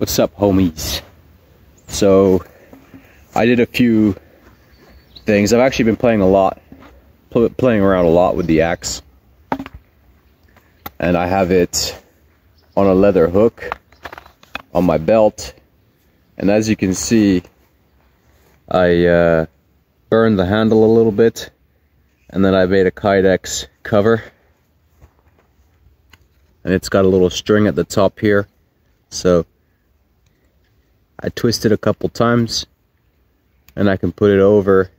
What's up, homies? So I did a few things. I've actually been playing around a lot with the axe, and I have it on a leather hook on my belt, and as you can see, I burned the handle a little bit, and then I made a Kydex cover, and it's got a little string at the top here, so I twist it a couple times and I can put it over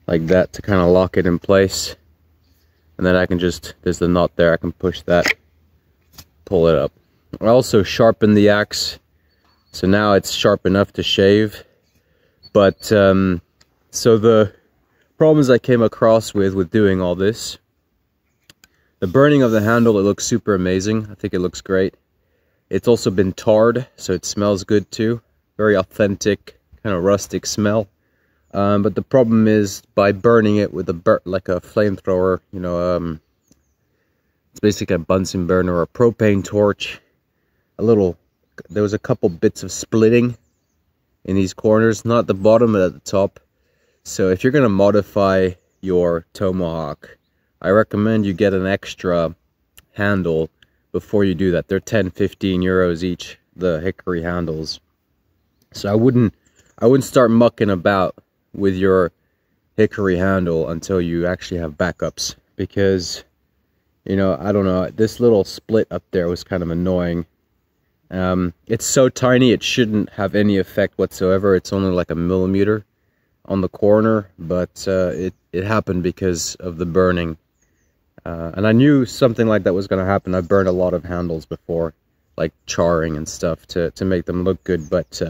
like that to kind of lock it in place, and then I can just, there's the knot there, I can push that, pull it up. I also sharpened the axe, so now it's sharp enough to shave. But so the problems I came across with doing all this, the burning of the handle, it looks super amazing. I think it looks great. It's also been tarred, so it smells good too. Very authentic, kind of rustic smell. But the problem is, by burning it with like a flamethrower, you know, it's basically a Bunsen burner or a propane torch. There was a couple bits of splitting in these corners, not at the bottom but at the top. So if you're going to modify your tomahawk, I recommend you get an extra handle before you do that. They're 10-15 euros each, the hickory handles. So I wouldn't start mucking about with your hickory handle until you actually have backups, because, you know, I don't know, this little split up there was kind of annoying. It's so tiny it shouldn't have any effect whatsoever. It's only like 1 millimeter on the corner, but it happened because of the burning. And I knew something like that was going to happen. I've burned a lot of handles before, like charring and stuff to make them look good, but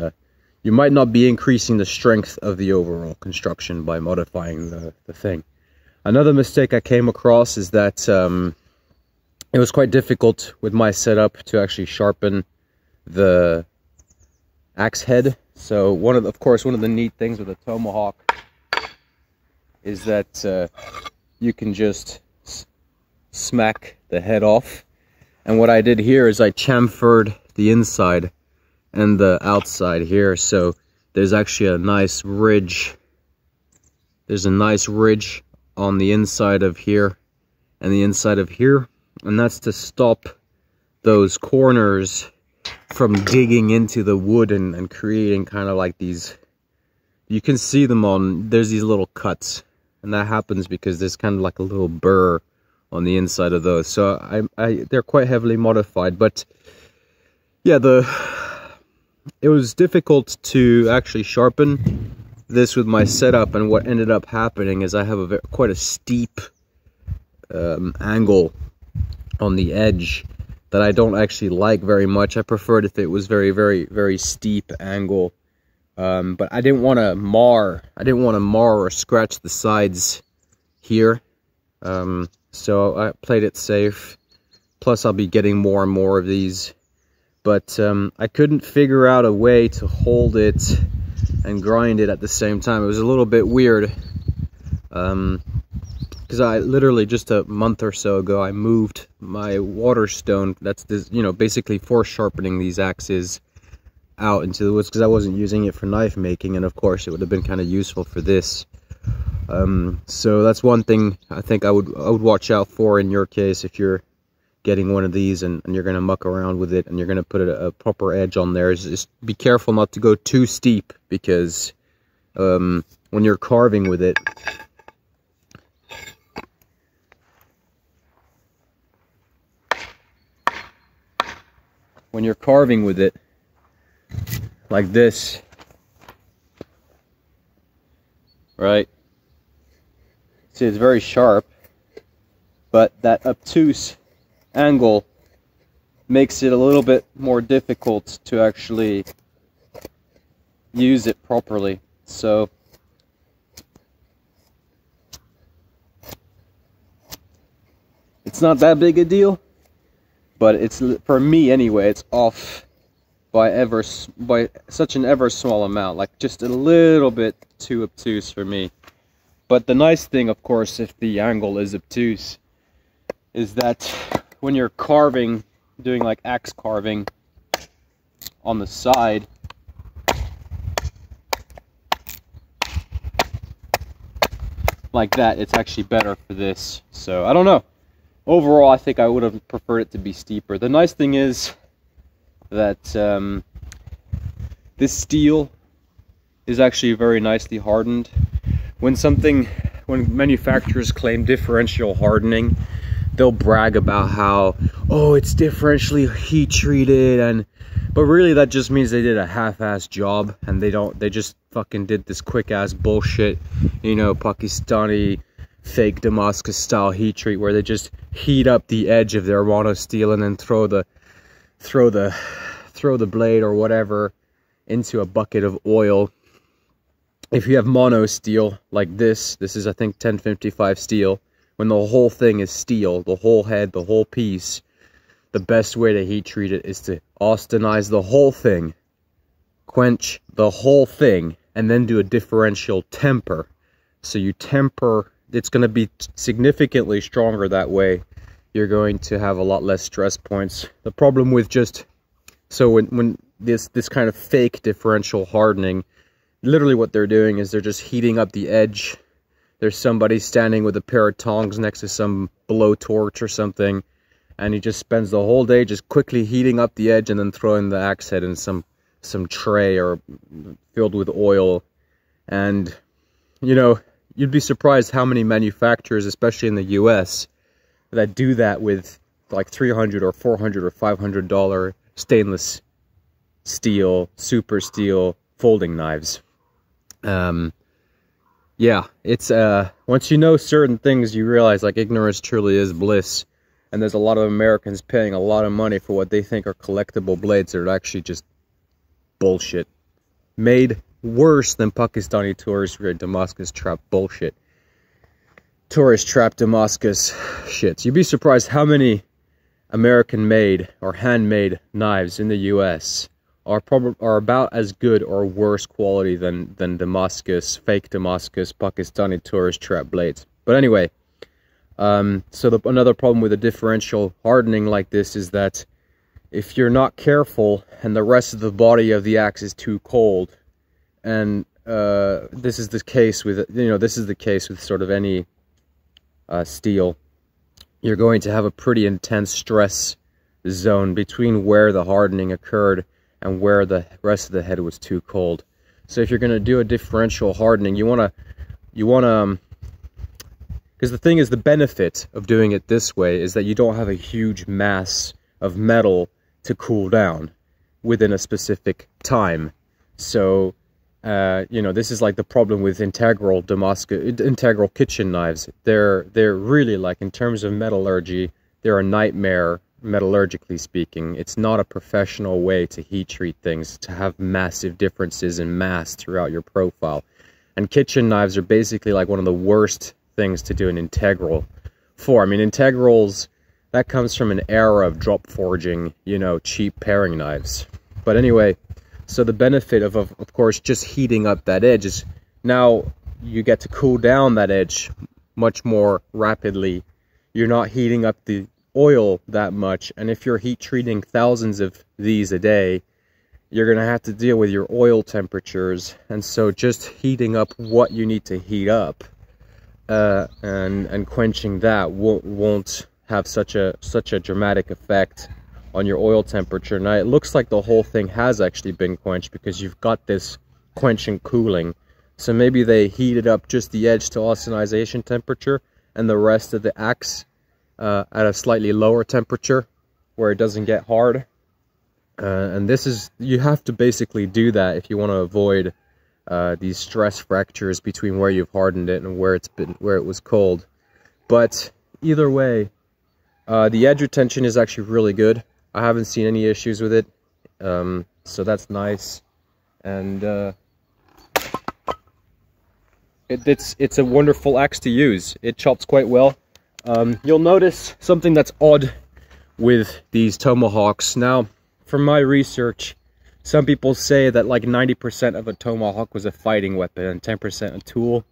you might not be increasing the strength of the overall construction by modifying the thing. Another mistake I came across is that it was quite difficult with my setup to actually sharpen the axe head. So of course one of the neat things with a tomahawk is that you can just smack the head off, and what I did here is I chamfered the inside and the outside here, so there's actually a nice ridge. There's a nice ridge on the inside of here and the inside of here, and that's to stop those corners from digging into the wood and creating kind of like these, you can see them there's these little cuts, and that happens because there's kind of like a little burr on the inside of those. So they're quite heavily modified, but yeah, it was difficult to actually sharpen this with my setup, and what ended up happening is I have quite a steep angle on the edge that I don't actually like very much. I preferred if it was very, very, very steep angle, but I didn't want to mar or scratch the sides here. So I played it safe. Plus I'll be getting more and more of these. But I couldn't figure out a way to hold it and grind it at the same time. It was a little bit weird. Because I literally just a month or so ago, I moved my water stone. That's this, you know, basically for sharpening these axes out into the woods, because I wasn't using it for knife making, and of course it would have been kind of useful for this. So that's one thing I think I would watch out for in your case if you're getting one of these and you're going to muck around with it and you're going to put a proper edge on there. Is just be careful not to go too steep, because when you're carving with it, like this, right? See, it's very sharp, but that obtuse angle makes it a little bit more difficult to actually use it properly. So it's not that big a deal, but it's, for me anyway, it's off by such an ever small amount, like just a little bit too obtuse for me. But the nice thing, of course, if the angle is obtuse, is that when you're carving, doing like axe carving on the side, like that, it's actually better for this. So I don't know. Overall, I think I would have preferred it to be steeper. The nice thing is that this steel is actually very nicely hardened. When manufacturers claim differential hardening, they'll brag about how, oh, it's differentially heat treated, but really that just means they did a half-ass job, and they just fucking did this quick-ass bullshit, you know, Pakistani fake Damascus style heat treat where they just heat up the edge of their mono steel and then throw the blade or whatever into a bucket of oil. If you have mono steel like this is I think 1055 steel, when the whole thing is steel, the whole head, the whole piece, the best way to heat treat it is to austenize the whole thing, quench the whole thing, and then do a differential temper. So you temper, it's going to be significantly stronger that way. You're going to have a lot less stress points. The problem with when this kind of fake differential hardening, literally what they're doing is they're just heating up the edge. There's somebody standing with a pair of tongs next to some blowtorch or something, and he just spends the whole day just quickly heating up the edge and then throwing the axe head in some tray or filled with oil. And you know, you'd be surprised how many manufacturers, especially in the US, that do that with like $300 or $400 or $500 stainless steel, super steel folding knives. Yeah, it's once you know certain things, you realize like ignorance truly is bliss. And there's a lot of Americans paying a lot of money for what they think are collectible blades that are actually just bullshit. Made worse than Pakistani tourist Damascus trap bullshit. Tourist trap Damascus shits. You'd be surprised how many American-made or handmade knives in the US are about as good or worse quality than Damascus, fake Damascus, Pakistani tourist trap blades. But anyway, so another problem with a differential hardening like this is that if you're not careful and the rest of the body of the axe is too cold, and this is the case with sort of any steel, you're going to have a pretty intense stress zone between where the hardening occurred and where the rest of the head was too cold. So if you're going to do a differential hardening, you want to, because the thing is, the benefit of doing it this way is that you don't have a huge mass of metal to cool down within a specific time. So, you know, this is like the problem with integral kitchen knives. They're really, like, in terms of metallurgy, they're a nightmare. Metallurgically speaking, it's not a professional way to heat treat things, to have massive differences in mass throughout your profile. And kitchen knives are basically like one of the worst things to do an integral for. I mean, integrals, that comes from an era of drop forging, you know, cheap paring knives. But anyway, so the benefit of course, just heating up that edge is now you get to cool down that edge much more rapidly. You're not heating up the oil that much, and if you're heat treating thousands of these a day, you're going to have to deal with your oil temperatures, and so just heating up what you need to heat up and quenching that won't have such a dramatic effect on your oil temperature. Now it looks like the whole thing has actually been quenched because you've got this quench and cooling, so maybe they heated up just the edge to austenization temperature and the rest of the axe at a slightly lower temperature where it doesn't get hard. And you have to basically do that if you want to avoid these stress fractures between where you've hardened it and where it was cold. But either way, the edge retention is actually really good. I haven't seen any issues with it, so that's nice. And it's a wonderful axe to use. It chops quite well. You'll notice something that's odd with these tomahawks. Now, from my research, some people say that like 90% of a tomahawk was a fighting weapon and 10% a tool.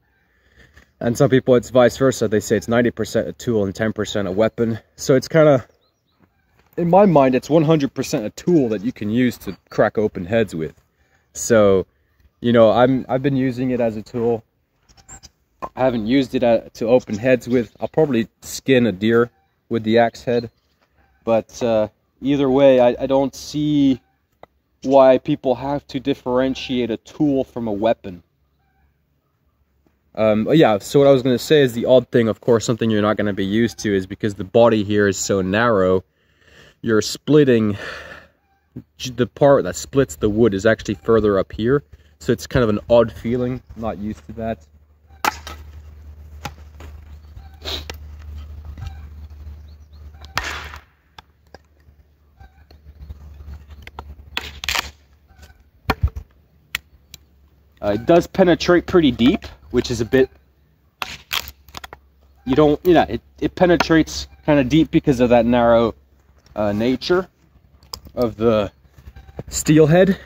And some people, it's vice versa. They say it's 90% a tool and 10% a weapon. So it's kind of in my mind, it's 100% a tool that you can use to crack open heads with. So, you know, I've been using it as a tool. I haven't used it to open heads with. I'll probably skin a deer with the axe head. But either way, I don't see why people have to differentiate a tool from a weapon. Yeah, so what I was going to say is the odd thing, of course, something you're not going to be used to, is because the body here is so narrow, you're splitting, the part that splits the wood is actually further up here. So it's kind of an odd feeling, I'm not used to that. It does penetrate pretty deep, which is a bit, it penetrates kind of deep because of that narrow nature of the steel head.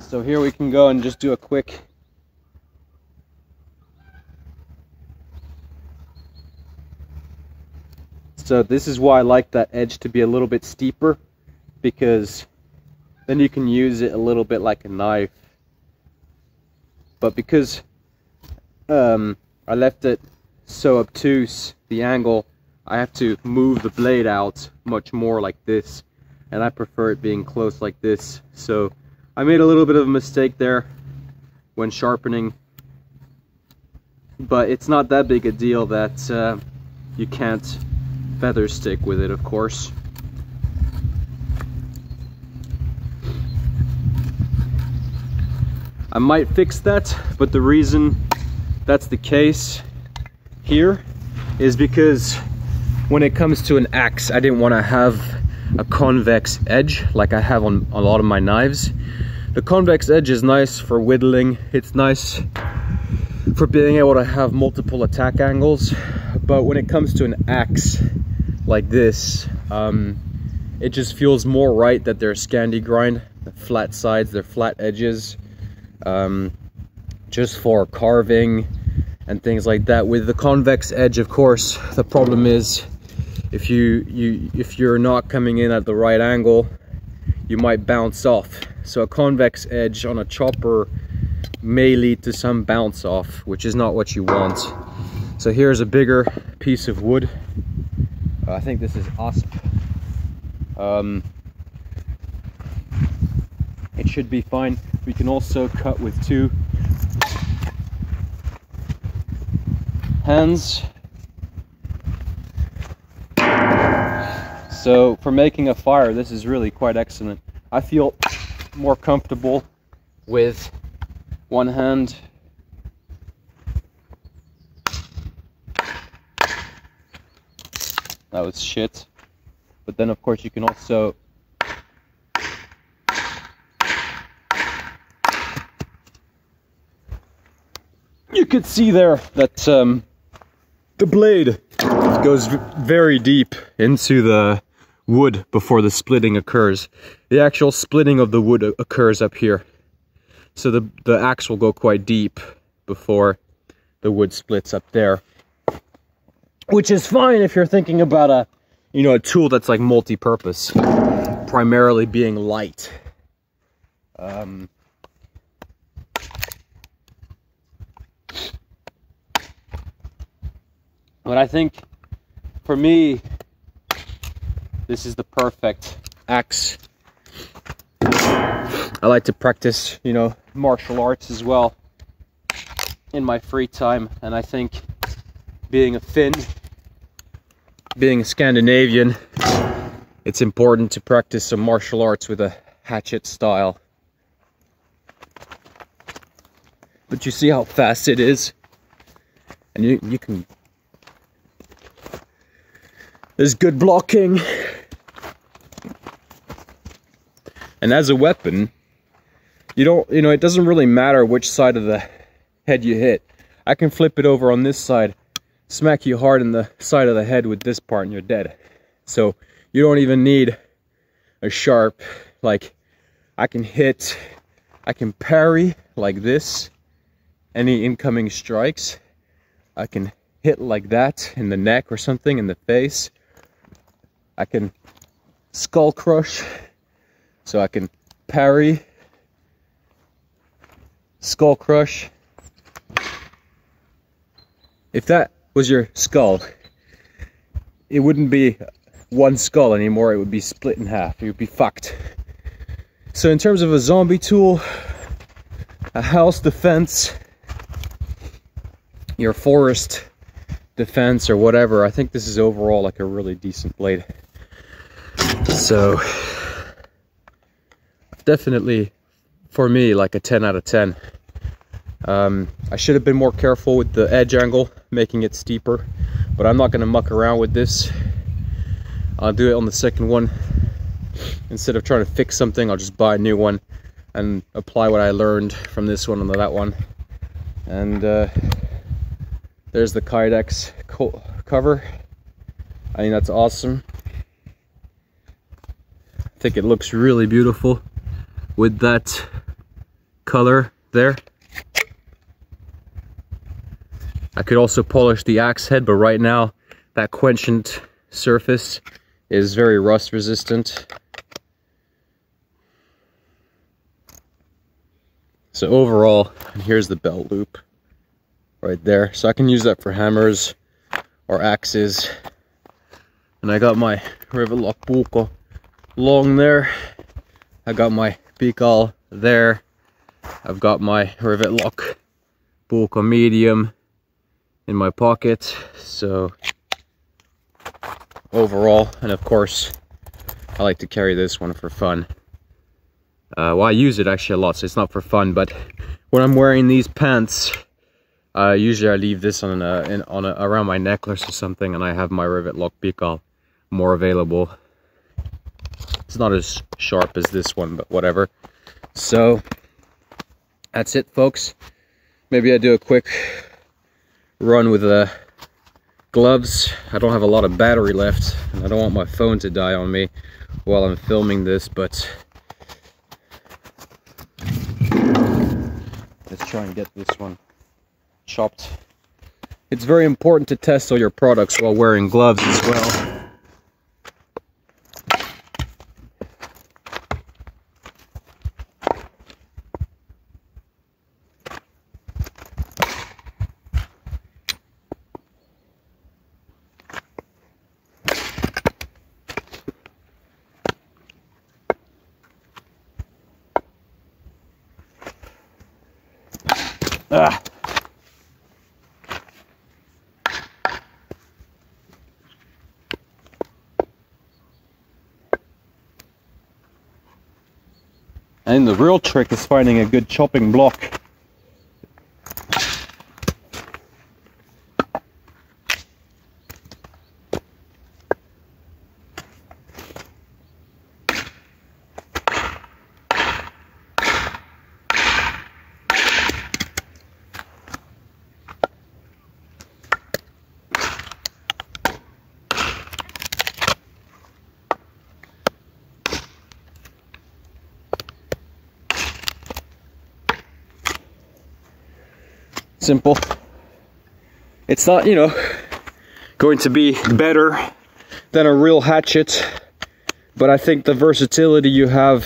So here we can go and just do a quick so this is why I like that edge to be a little bit steeper, because then you can use it a little bit like a knife. But because I left it so obtuse, the angle, I have to move the blade out much more like this, and I prefer it being close like this. So I made a little bit of a mistake there when sharpening, but it's not that big a deal that you can't feather stick with it, of course. I might fix that, but the reason that's the case here is because when it comes to an axe, I didn't want to have a convex edge like I have on a lot of my knives. The convex edge is nice for whittling, it's nice for being able to have multiple attack angles, but when it comes to an axe like this, it just feels more right that they're Scandi grind, the flat sides, they're flat edges. Just for carving and things like that. With the convex edge, of course, the problem is if you're not coming in at the right angle, you might bounce off. So a convex edge on a chopper may lead to some bounce off, which is not what you want. So here's a bigger piece of wood. I think this is asp. It should be fine. We can also cut with 2 hands. So for making a fire, this is really quite excellent. I feel more comfortable with one hand. That was shit. But then of course you can also you could see there that the blade goes very deep into the wood before the splitting occurs. The actual splitting of the wood occurs up here. So the axe will go quite deep before the wood splits up there. Which is fine if you're thinking about a tool that's like multi-purpose, primarily being light. But I think, for me, this is the perfect axe. I like to practice, martial arts as well in my free time. And I think being a Finn, being a Scandinavian, it's important to practice some martial arts with a hatchet style. But you see how fast it is? And you can... There's good blocking. And as a weapon, it doesn't really matter which side of the head you hit. I can flip it over on this side, smack you hard in the side of the head with this part and you're dead. So you don't even need a sharp, like I can parry like this, any incoming strikes. I can hit like that in the neck or something, in the face. I can skull crush, so I can parry, skull crush. If that was your skull, it wouldn't be one skull anymore, it would be split in half, you'd be fucked. So in terms of a zombie tool, a house defense, your forest defense or whatever, I think this is overall like a really decent blade. So definitely for me like a 10 out of 10. I should have been more careful with the edge angle, making it steeper, but I'm not going to muck around with this. I'll do it on the second one. Instead of trying to fix something, I'll just buy a new one and apply what I learned from this one onto that one. And there's the Kydex cover. I think that's awesome. I think it looks really beautiful with that color there. I could also polish the axe head, but right now that quenchant surface is very rust resistant. So overall, here's the belt loop right there. So I can use that for hammers or axes. And I got my rivet lock buko long there. I got my pikal there. I've got my rivet lock buko medium in my pocket. So overall, and of course, I like to carry this one for fun. Well, I use it actually a lot, so it's not for fun, but when I'm wearing these pants, usually I leave this on around my necklace or something, and I have my rivet lock pikal more available. It's not as sharp as this one, but whatever. So that's it, folks. Maybe I do a quick run with the gloves. I don't have a lot of battery left, and I don't want my phone to die on me while I'm filming this, but let's try and get this one chopped. It's very important to test all your products while wearing gloves as well. Ah. And the real trick is finding a good chopping block. Simple. It's not, you know, going to be better than a real hatchet, but I think the versatility you have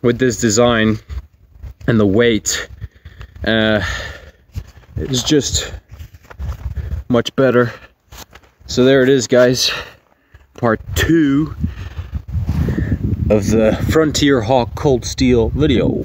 with this design and the weight is just much better. So there it is, guys. Part 2 of the Frontier Hawk Cold Steel video.